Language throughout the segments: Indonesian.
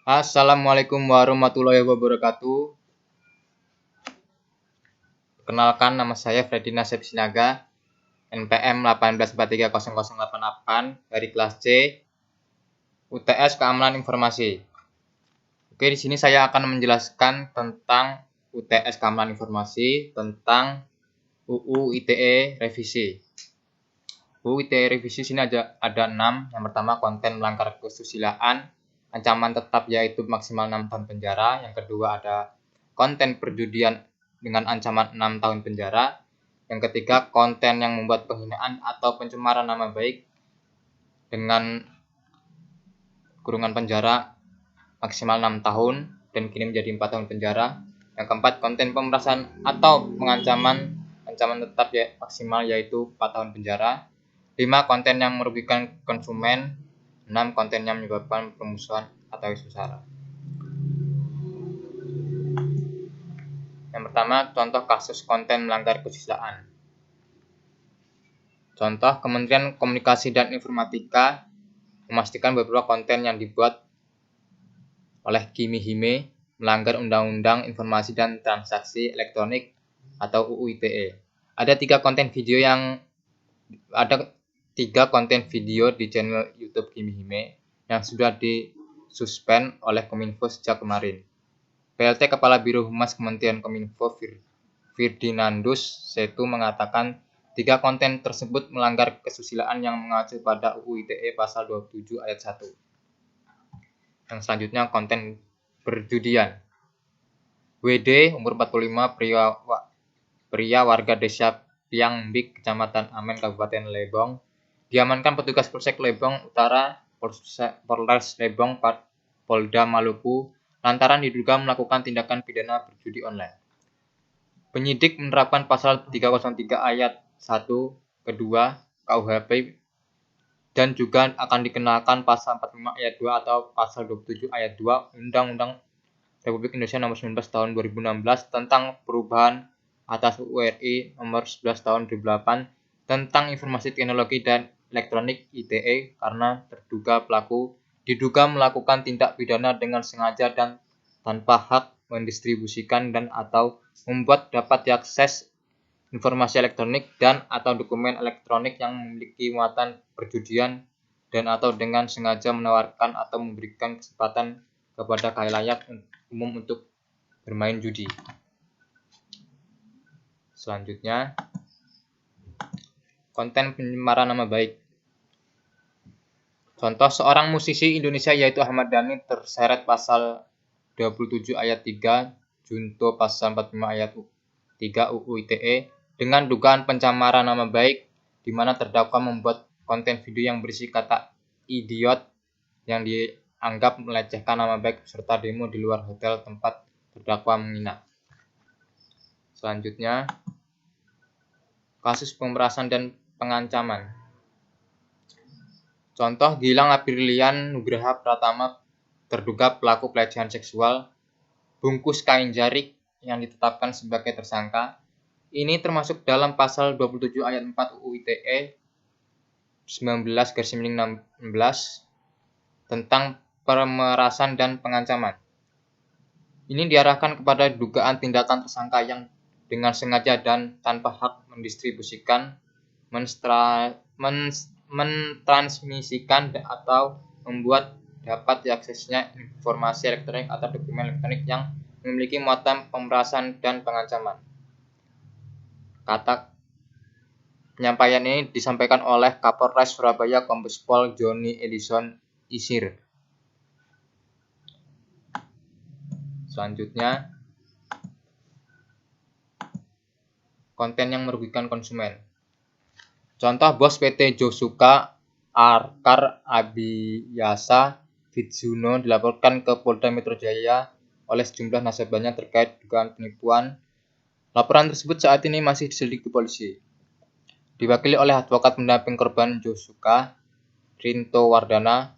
Assalamualaikum warahmatullahi wabarakatuh. Kenalkan, nama saya Freddy Nasib Sinaga, NPM 18430088 dari kelas C, UTS Keamanan Informasi. Oke, di sini saya akan menjelaskan tentang UTS Keamanan Informasi, tentang UU ITE revisi. UU ITE revisi sini ada 6. Yang pertama, konten melanggar kesusilaan, ancaman tetap yaitu maksimal 6 tahun penjara. Yang kedua ada konten perjudian dengan ancaman 6 tahun penjara. Yang ketiga, konten yang membuat penghinaan atau pencemaran nama baik dengan kurungan penjara maksimal 6 tahun dan kini menjadi 4 tahun penjara. Yang keempat, konten pemerasan atau ancaman tetap maksimal yaitu 4 tahun penjara. 5. Konten yang merugikan konsumen. 6. Konten yang menyebabkan permusuhan atau isu sara. Yang pertama, contoh kasus konten melanggar kesusilaan. Contoh, Kementerian Komunikasi dan Informatika memastikan beberapa konten yang dibuat oleh Kimi Hime melanggar Undang-Undang Informasi dan Transaksi Elektronik atau UU ITE. Ada 3 konten video di channel YouTube Kimi Hime yang sudah disuspend oleh Kominfo sejak kemarin. PLT Kepala Biro Humas Kementerian Kominfo Firdinandus Setu mengatakan 3 konten tersebut melanggar kesusilaan yang mengacu pada UU ITE pasal 27 ayat 1. Yang selanjutnya, konten perjudian. WD umur 45, pria warga desa Piangbik, Kecamatan Amen, Kabupaten Lebong, diamankan petugas Polsek Lebong Utara, Polres Lebong, Polda Maluku, lantaran diduga melakukan tindakan pidana berjudi online. Penyidik menerapkan pasal 303 ayat 1, kedua KUHP dan juga akan dikenakan pasal 45 ayat 2 atau pasal 27 ayat 2 Undang-Undang Republik Indonesia Nomor 19 Tahun 2016 tentang perubahan atas UU RI Nomor 11 Tahun 2008 tentang Informasi Teknologi dan Elektronik ITE karena pelaku diduga melakukan tindak pidana dengan sengaja dan tanpa hak mendistribusikan dan atau membuat dapat diakses informasi elektronik dan atau dokumen elektronik yang memiliki muatan perjudian dan atau dengan sengaja menawarkan atau memberikan kesempatan kepada khalayak umum untuk bermain judi. Selanjutnya, konten pencemaran nama baik. Contoh, seorang musisi Indonesia yaitu Ahmad Dhani terseret pasal 27 ayat 3 junto pasal 45 ayat 3 UU ITE dengan dugaan pencemaran nama baik, di mana terdakwa membuat konten video yang berisi kata idiot yang dianggap melecehkan nama baik peserta demo di luar hotel tempat terdakwa menginap. Selanjutnya, kasus pemerasan dan pengancaman. Contoh, Gilang Apirlian Nugraha Pratama terduga pelaku pelecehan seksual bungkus kain jarik yang ditetapkan sebagai tersangka. Ini termasuk dalam pasal 27 ayat 4 UU ITE 19/16 tentang pemerasan dan pengancaman. Ini diarahkan kepada dugaan tindakan tersangka yang dengan sengaja dan tanpa hak mendistribusikan, mentransmisikan atau membuat dapat diaksesnya informasi elektronik atau dokumen elektronik yang memiliki muatan pemerasan dan pengancaman. Kata penyampaian ini disampaikan oleh Kapolres Surabaya Kombes Pol Joni Edison Isir. Selanjutnya, konten yang merugikan konsumen. Contoh, bos PT Josuka Arkar Abiyasa Fitzuno dilaporkan ke Polda Metro Jaya oleh sejumlah nasabahnya terkait dugaan penipuan. Laporan tersebut saat ini masih diselidiki polisi. Diwakili oleh advokat pendamping korban Josuka, Rinto Wardana,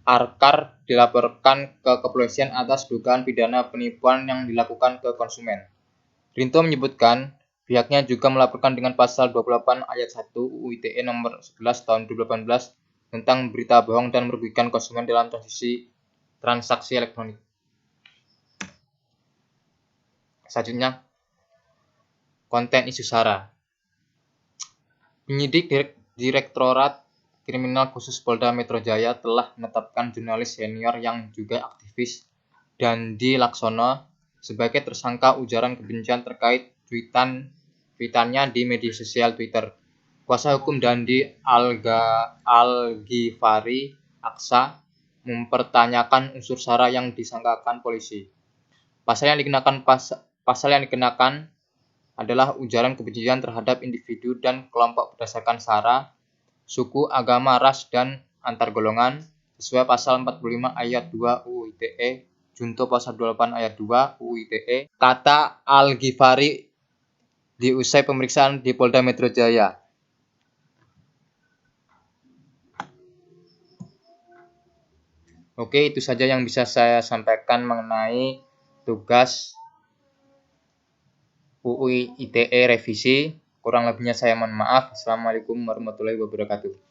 Arkar dilaporkan ke kepolisian atas dugaan pidana penipuan yang dilakukan ke konsumen. Rinto menyebutkan pihaknya juga melaporkan dengan pasal 28 ayat 1 UU ITE nomor 11 tahun 2018 tentang berita bohong dan merugikan konsumen dalam transaksi elektronik. Selanjutnya, konten isu SARA. Penyidik Direktorat Kriminal Khusus Polda Metro Jaya telah menetapkan jurnalis senior yang juga aktivis Dandi Laksono sebagai tersangka ujaran kebencian terkait tweetannya di media sosial Twitter. Kuasa hukum Dandi Al-Ghifari Aksa mempertanyakan unsur SARA yang disangkakan polisi. Pasal yang dikenakan adalah ujaran kebencian terhadap individu dan kelompok berdasarkan SARA, suku, agama, ras, dan antar golongan sesuai pasal 45 ayat 2 UU ITE, junto pasal 28 ayat 2 UU ITE. Kata Al-Ghifari diusai pemeriksaan di Polda Metro Jaya. Oke, itu saja yang bisa saya sampaikan mengenai tugas UU ITE revisi. Kurang lebihnya saya mohon maaf. Assalamualaikum warahmatullahi wabarakatuh.